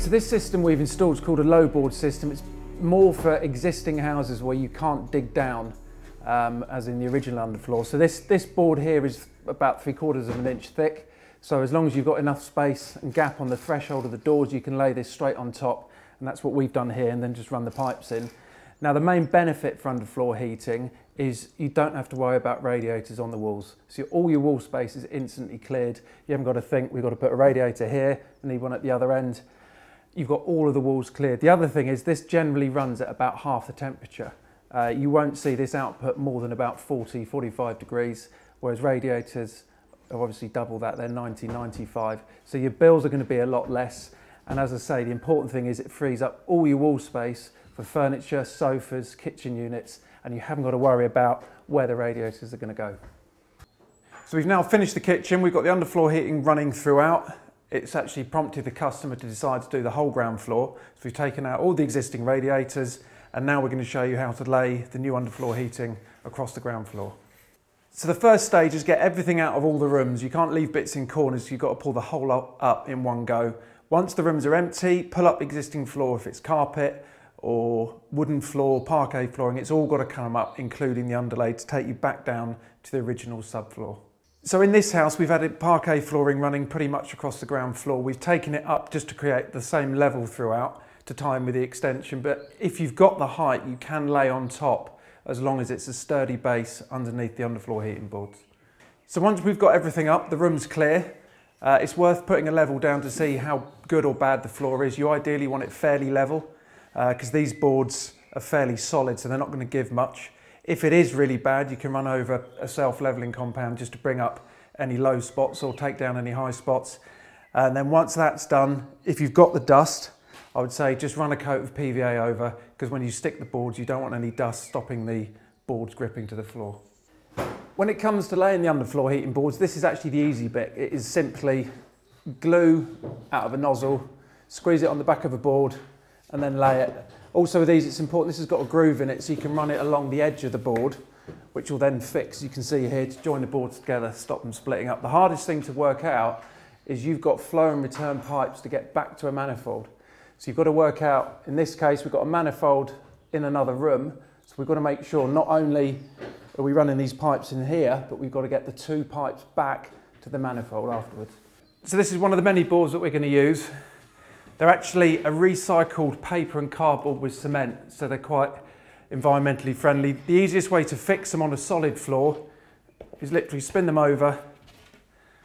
So this system we've installed is called a low board system. It's more for existing houses where you can't dig down, as in the original underfloor. So this board here is about 3/4 of an inch thick. So as long as you've got enough space and gap on the threshold of the doors, you can lay this straight on top. And that's what we've done here, and then just run the pipes in. Now the main benefit for underfloor heating is you don't have to worry about radiators on the walls. So all your wall space is instantly cleared. You haven't got to think, we've got to put a radiator here and need one at the other end. You've got all of the walls cleared. The other thing is this generally runs at about half the temperature. You won't see this output more than about 40, 45 degrees, whereas radiators are obviously double that, they're 90, 95. So your bills are going to be a lot less. And as I say, the important thing is it frees up all your wall space for furniture, sofas, kitchen units, and you haven't got to worry about where the radiators are going to go. So we've now finished the kitchen. We've got the underfloor heating running throughout. It's actually prompted the customer to decide to do the whole ground floor. So we've taken out all the existing radiators, and now we're going to show you how to lay the new underfloor heating across the ground floor. So the first stage is get everything out of all the rooms. You can't leave bits in corners, you've got to pull the whole lot up in one go. Once the rooms are empty, pull up existing floor if it's carpet or wooden floor, parquet flooring. It's all got to come up, including the underlay, to take you back down to the original subfloor. So in this house, we've had parquet flooring running pretty much across the ground floor. We've taken it up just to create the same level throughout to tie in with the extension. But if you've got the height, you can lay on top as long as it's a sturdy base underneath the underfloor heating boards. So once we've got everything up, the room's clear. It's worth putting a level down to see how good or bad the floor is. You ideally want it fairly level because these boards are fairly solid, so they're not going to give much. If it is really bad, you can run over a self-leveling compound just to bring up any low spots or take down any high spots. And then once that's done, if you've got the dust, I would say just run a coat of PVA over, because when you stick the boards, you don't want any dust stopping the boards gripping to the floor. When it comes to laying the underfloor heating boards, this is actually the easy bit. It is simply glue out of a nozzle, squeeze it on the back of a board, and then lay it. Also with these, it's important, this has got a groove in it, so you can run it along the edge of the board, which will then fix, you can see here, to join the boards together, stop them splitting up. The hardest thing to work out is you've got flow and return pipes to get back to a manifold. So you've got to work out, in this case, we've got a manifold in another room, so we've got to make sure not only are we running these pipes in here, but we've got to get the two pipes back to the manifold afterwards. So this is one of the many boards that we're going to use. They're actually a recycled paper and cardboard with cement, so they're quite environmentally friendly. The easiest way to fix them on a solid floor is literally spin them over,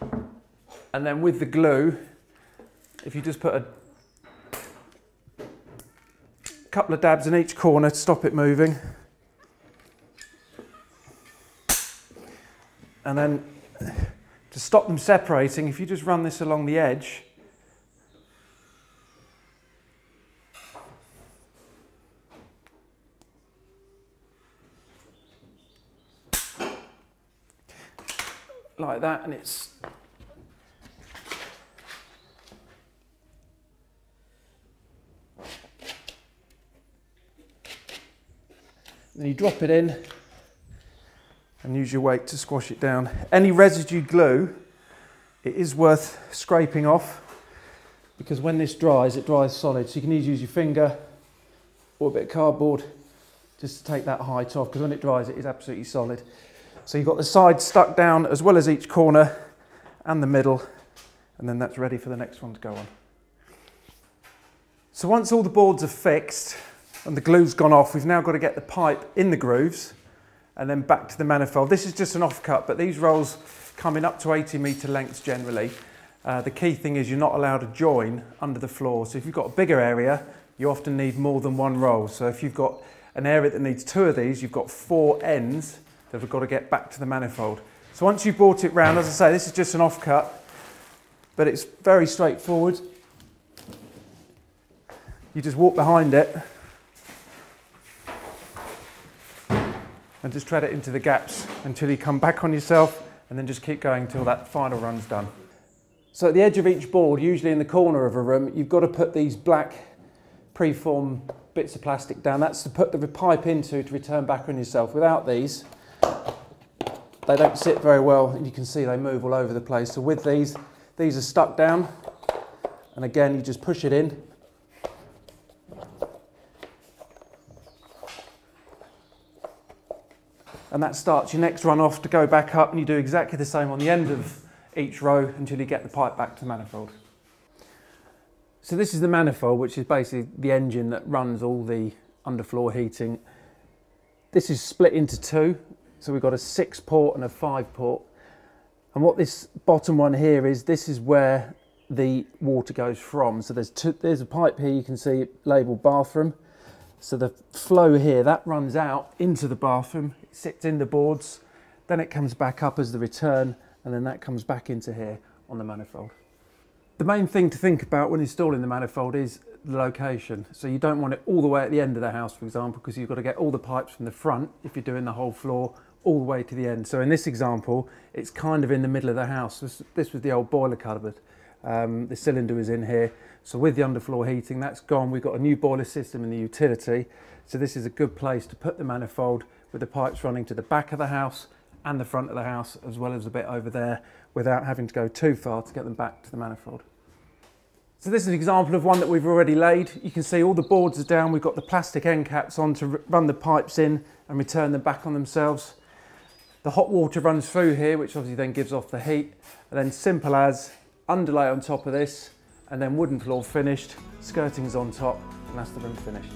and then with the glue, if you just put a couple of dabs in each corner to stop it moving, and then to stop them separating, if you just run this along the edge, like that, and it's then you drop it in and use your weight to squash it down. Any residue glue, it is worth scraping off, because when this dries, it dries solid. So you can either use your finger or a bit of cardboard just to take that height off, because when it dries, it is absolutely solid. So you've got the sides stuck down as well as each corner and the middle, and then that's ready for the next one to go on. So once all the boards are fixed and the glue's gone off, we've now got to get the pipe in the grooves and then back to the manifold. This is just an offcut, but these rolls come in up to 80-metre lengths generally. The key thing is you're not allowed to join under the floor. So if you've got a bigger area, you often need more than one roll. So if you've got an area that needs two of these, you've got four ends that have got to get back to the manifold. So once you've brought it round, as I say, this is just an offcut, but it's very straightforward. You just walk behind it and just tread it into the gaps until you come back on yourself, and then just keep going until that final run's done. So at the edge of each board, usually in the corner of a room, you've got to put these black preform bits of plastic down. That's to put the pipe into to return back on yourself. Without these, they don't sit very well, and you can see they move all over the place. So with these are stuck down, and again, you just push it in and that starts your next run off to go back up, and you do exactly the same on the end of each row until you get the pipe back to the manifold. So this is the manifold, which is basically the engine that runs all the underfloor heating. This is split into two, so we've got a 6-port and a 5-port. And what this bottom one here is, this is where the water goes from. So there's a pipe here, you can see labelled bathroom. So the flow here, that runs out into the bathroom, it sits in the boards, then it comes back up as the return, and then that comes back into here on the manifold. The main thing to think about when installing the manifold is the location. So you don't want it all the way at the end of the house, for example, because you've got to get all the pipes from the front, if you're doing the whole floor, all the way to the end. So in this example, it's kind of in the middle of the house. This was the old boiler cupboard. The cylinder is in here. So with the underfloor heating, that's gone. We've got a new boiler system in the utility. So this is a good place to put the manifold with the pipes running to the back of the house and the front of the house, as well as a bit over there, without having to go too far to get them back to the manifold. So this is an example of one that we've already laid. You can see all the boards are down. We've got the plastic end caps on to run the pipes in and return them back on themselves. The hot water runs through here, which obviously then gives off the heat. And then simple as underlay on top of this, and then wooden floor finished, skirting's on top, and that's the room finished.